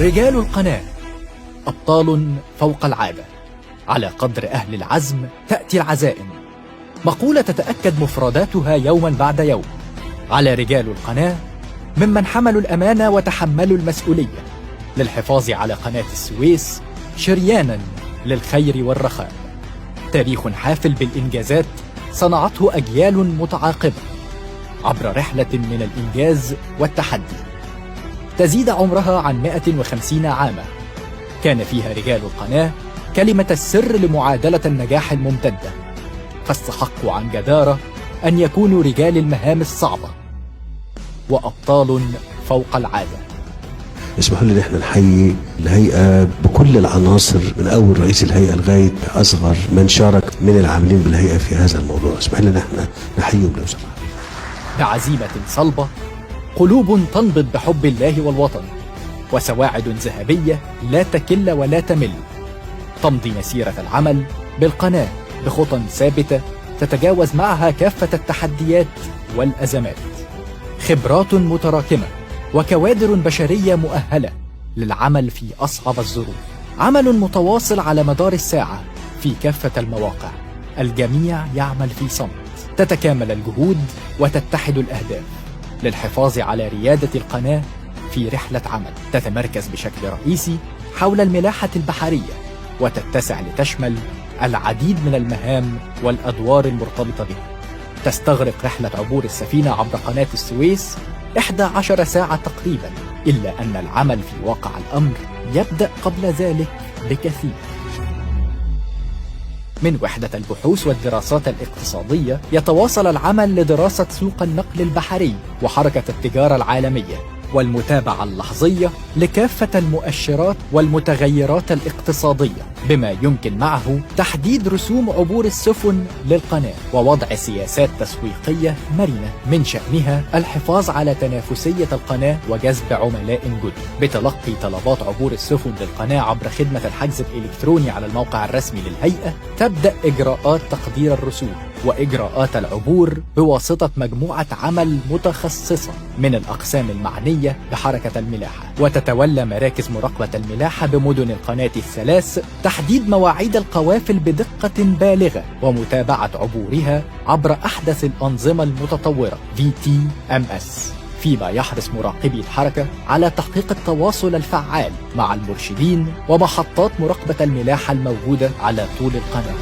رجال القناة أبطال فوق العادة. على قدر أهل العزم تأتي العزائم، مقولة تتأكد مفرداتها يوما بعد يوم. على رجال القناة ممن حملوا الأمانة وتحملوا المسؤولية للحفاظ على قناة السويس شريانا للخير والرخاء. تاريخ حافل بالإنجازات صنعته أجيال متعاقبة عبر رحلة من الإنجاز والتحدي تزيد عمرها عن 150 عاما. كان فيها رجال القناة كلمة السر لمعادلة النجاح الممتدة، فاستحقوا عن جدارة أن يكونوا رجال المهام الصعبة وأبطال فوق العادة. اسمحوا لي ان احنا نحيي الهيئه بكل العناصر، من اول رئيس الهيئه لغايه اصغر من شارك من العاملين بالهيئه في هذا الموضوع. اسمحوا لي ان احنا نحييهم لو سمحت. بعزيمة صلبة، قلوب تنبض بحب الله والوطن، وسواعد ذهبية لا تكل ولا تمل، تمضي مسيرة العمل بالقناة بخطى ثابتة تتجاوز معها كافة التحديات والأزمات. خبرات متراكمة وكوادر بشرية مؤهلة للعمل في أصعب الظروف. عمل متواصل على مدار الساعة في كافة المواقع، الجميع يعمل في صمت. تتكامل الجهود وتتحد الأهداف للحفاظ على ريادة القناة في رحلة عمل تتمركز بشكل رئيسي حول الملاحة البحرية، وتتسع لتشمل العديد من المهام والأدوار المرتبطة بها. تستغرق رحلة عبور السفينة عبر قناة السويس 11 ساعة تقريبا، إلا أن العمل في واقع الأمر يبدأ قبل ذلك بكثير. من وحدة البحوث والدراسات الاقتصادية يتواصل العمل لدراسة سوق النقل البحري وحركة التجارة العالمية والمتابعة اللحظية لكافة المؤشرات والمتغيرات الاقتصادية، بما يمكن معه تحديد رسوم عبور السفن للقناة ووضع سياسات تسويقية مرنة من شأنها الحفاظ على تنافسية القناة وجذب عملاء جدد. بتلقي طلبات عبور السفن للقناة عبر خدمة الحجز الإلكتروني على الموقع الرسمي للهيئة، تبدأ إجراءات تقدير الرسوم وإجراءات العبور بواسطة مجموعة عمل متخصصة من الأقسام المعنية بحركة الملاحة. وتتولى مراكز مراقبة الملاحة بمدن القناة الثلاث تحديد مواعيد القوافل بدقة بالغة ومتابعة عبورها عبر أحدث الأنظمة المتطورة VTMS، فيما يحرص مراقبي الحركة على تحقيق التواصل الفعال مع المرشدين ومحطات مراقبة الملاحة الموجودة على طول القناة.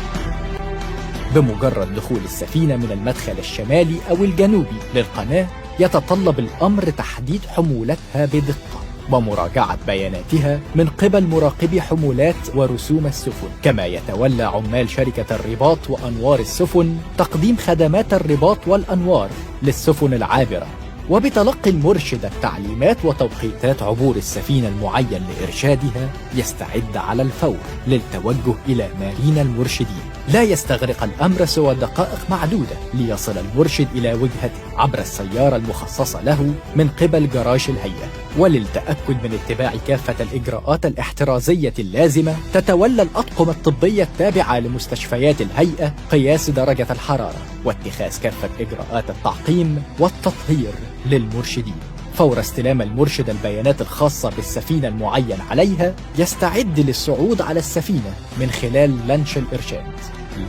بمجرد دخول السفينة من المدخل الشمالي أو الجنوبي للقناة يتطلب الأمر تحديد حمولتها بدقة ومراجعة بياناتها من قبل مراقبي حمولات ورسوم السفن. كما يتولى عمال شركة الرباط وأنوار السفن تقديم خدمات الرباط والأنوار للسفن العابرة، وبتلقي المرشد التعليمات وتوقيتات عبور السفينة المعين لإرشادها يستعد على الفور للتوجه إلى مارينا المرشدين. لا يستغرق الأمر سوى دقائق معدودة ليصل المرشد إلى وجهته عبر السيارة المخصصة له من قبل جراج الهيئة. وللتأكد من اتباع كافة الإجراءات الاحترازية اللازمة تتولى الأطقم الطبية التابعة لمستشفيات الهيئة قياس درجة الحرارة واتخاذ كافة إجراءات التعقيم والتطهير للمرشدين. فور استلام المرشد البيانات الخاصة بالسفينة المعين عليها يستعد للصعود على السفينة من خلال لانش الإرشاد.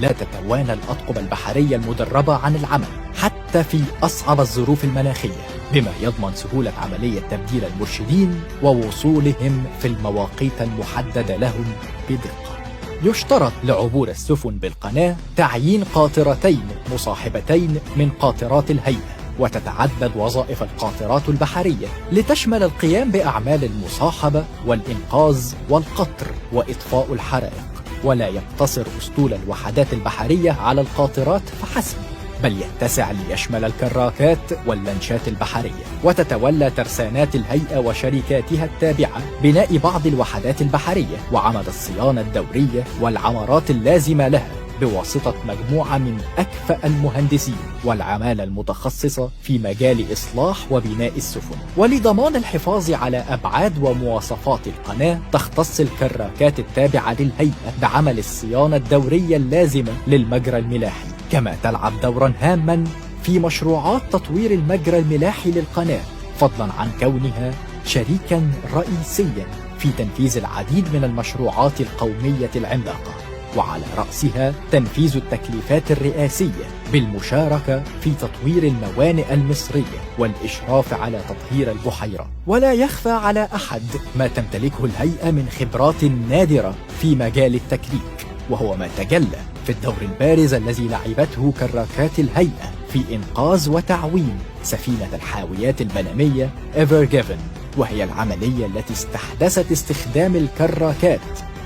لا تتوانى الأطقم البحرية المدربة عن العمل حتى في أصعب الظروف المناخية، بما يضمن سهولة عملية تبديل المرشدين ووصولهم في المواقيت المحددة لهم بدقة. يشترط لعبور السفن بالقناة تعيين قاطرتين مصاحبتين من قاطرات الهيئة، وتتعدد وظائف القاطرات البحرية لتشمل القيام بأعمال المصاحبة والإنقاذ والقطر وإطفاء الحرائق. ولا يقتصر أسطول الوحدات البحرية على القاطرات فحسب، بل يتسع ليشمل الكراكات واللانشات البحرية. وتتولى ترسانات الهيئة وشركاتها التابعة بناء بعض الوحدات البحرية وعمل الصيانة الدورية والعمارات اللازمة لها بواسطة مجموعة من أكفأ المهندسين والعمالة المتخصصة في مجال إصلاح وبناء السفن. ولضمان الحفاظ على أبعاد ومواصفات القناة تختص الكراكات التابعة للهيئة بعمل الصيانة الدورية اللازمة للمجرى الملاحي، كما تلعب دورا هاما في مشروعات تطوير المجرى الملاحي للقناة، فضلا عن كونها شريكا رئيسيا في تنفيذ العديد من المشروعات القومية العملاقة، وعلى رأسها تنفيذ التكليفات الرئاسية بالمشاركة في تطوير الموانئ المصرية والإشراف على تطهير البحيرة. ولا يخفى على أحد ما تمتلكه الهيئة من خبرات نادرة في مجال التكريك، وهو ما تجلى في الدور البارز الذي لعبته كراكات الهيئة في إنقاذ وتعويم سفينة الحاويات البنمية إيفر جيفن، وهي العملية التي استحدثت استخدام الكراكات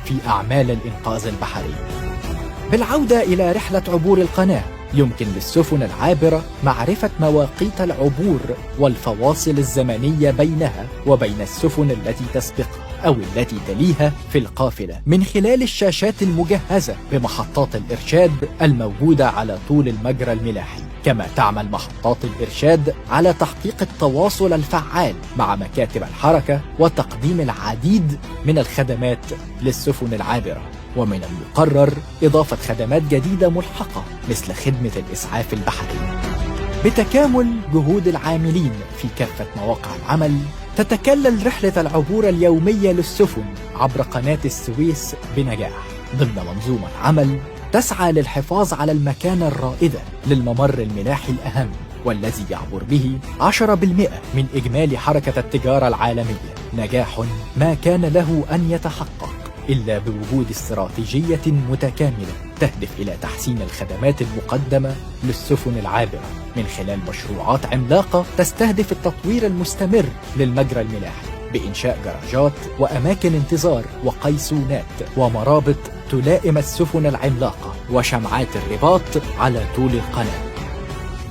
في أعمال الإنقاذ البحري. بالعودة إلى رحلة عبور القناة، يمكن للسفن العابرة معرفة مواقيت العبور والفواصل الزمنية بينها وبين السفن التي تسبقها أو التي تليها في القافلة من خلال الشاشات المجهزة بمحطات الإرشاد الموجودة على طول المجرى الملاحي. كما تعمل محطات الإرشاد على تحقيق التواصل الفعال مع مكاتب الحركة وتقديم العديد من الخدمات للسفن العابرة. ومن المقرر إضافة خدمات جديدة ملحقة مثل خدمة الإسعاف البحري. بتكامل جهود العاملين في كافة مواقع العمل، تتكلل رحلة العبور اليومية للسفن عبر قناة السويس بنجاح ضمن منظومة عمل تسعى للحفاظ على المكانة الرائدة للممر الملاحي الأهم، والذي يعبر به 10% من إجمالي حركة التجارة العالمية. نجاح ما كان له أن يتحقق إلا بوجود استراتيجية متكاملة تهدف إلى تحسين الخدمات المقدمة للسفن العابرة من خلال مشروعات عملاقة تستهدف التطوير المستمر للمجرى الملاحي بإنشاء جراجات وأماكن انتظار وقيسونات ومرابط تلائم السفن العملاقة وشمعات الرباط على طول القناة.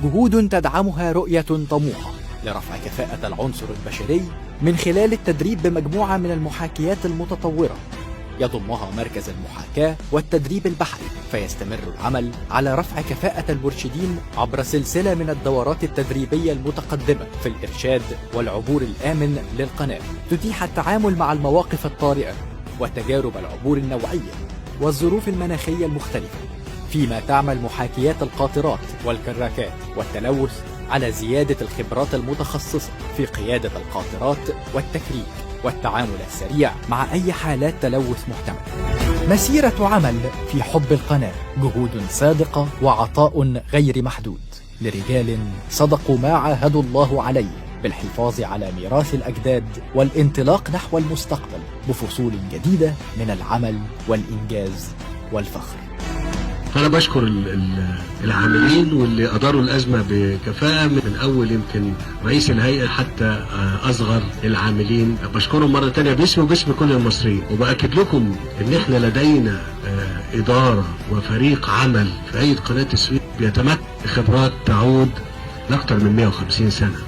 جهود تدعمها رؤية طموحة لرفع كفاءة العنصر البشري من خلال التدريب بمجموعة من المحاكيات المتطورة يضمها مركز المحاكاة والتدريب البحري، فيستمر العمل على رفع كفاءة المرشدين عبر سلسلة من الدورات التدريبية المتقدمة في الإرشاد والعبور الآمن للقناة، تتيح التعامل مع المواقف الطارئة وتجارب العبور النوعية والظروف المناخية المختلفة، فيما تعمل محاكيات القاطرات والكراكات والتلوث على زيادة الخبرات المتخصصة في قيادة القاطرات والتكريك والتعامل السريع مع أي حالات تلوث محتملة. مسيرة عمل في حب القناة، جهود صادقة وعطاء غير محدود لرجال صدقوا ما عاهدوا الله عليه بالحفاظ على ميراث الأجداد والانطلاق نحو المستقبل بفصول جديدة من العمل والإنجاز والفخر. أنا بشكر العاملين واللي أداروا الأزمة بكفاءة، من أول يمكن رئيس الهيئة حتى أصغر العاملين. بشكرهم مرة تانية باسمي وباسم كل المصريين، وبأكد لكم إن إحنا لدينا إدارة وفريق عمل في هيئة قناة السويس بيتمتع بخبرات تعود لأكثر من 150 سنة.